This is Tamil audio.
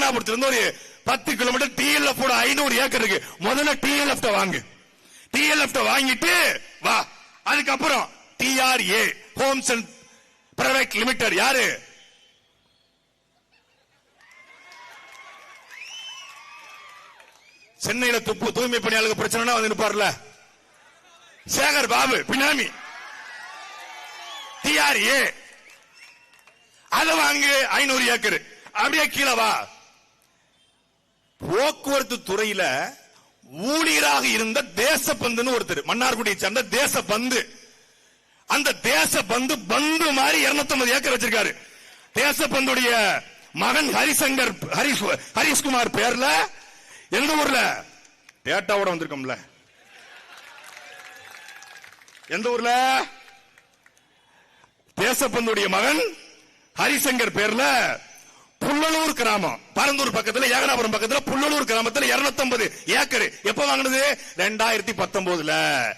தாராபுரத்துல இருந்து ஒரு 10 கிலோமீட்டர் TLF 500 ஏக்கர் இருக்கு. முதல்ல TLF வாங்கு. TLF வாங்கிட்டு வா. அதுக்கப்புறம் TRA Holmes and private limited யாரு? சென்னையில தூய்மை பணியாளர்கள் பிரச்சனை வந்து நிப்பார்ல சேகர் பாபு பினாமி. TRA அத வாங்கு 500 ஏக்கர். அப்படியே கீழே வா. போக்குவரத்து துறையில ஊழியராக இருந்த தேசபந்துன்னு ஒருத்தர், மன்னார்குடியை சேர்ந்த தேசபந்து. அந்த தேசபந்து பந்து மாதிரி 250 ஏக்கர் வச்சிருக்காரு. தேசபந்துடைய மகன் ஹரிஷ்குமார் பேர்ல எந்த ஊர்ல டேட்டாவோட வந்திருக்கோம்ல, எந்த ஊர்ல தேசபந்துடைய மகன் ஹரிசங்கர் பேர்ல புள்ளலூர் கிராமம், பரந்தூர் பக்கத்துல ஏகனாபுரம் பக்கத்துல புள்ளலூர் கிராமத்துல 250 ஏக்கர். எப்ப வாங்கினது? 2019.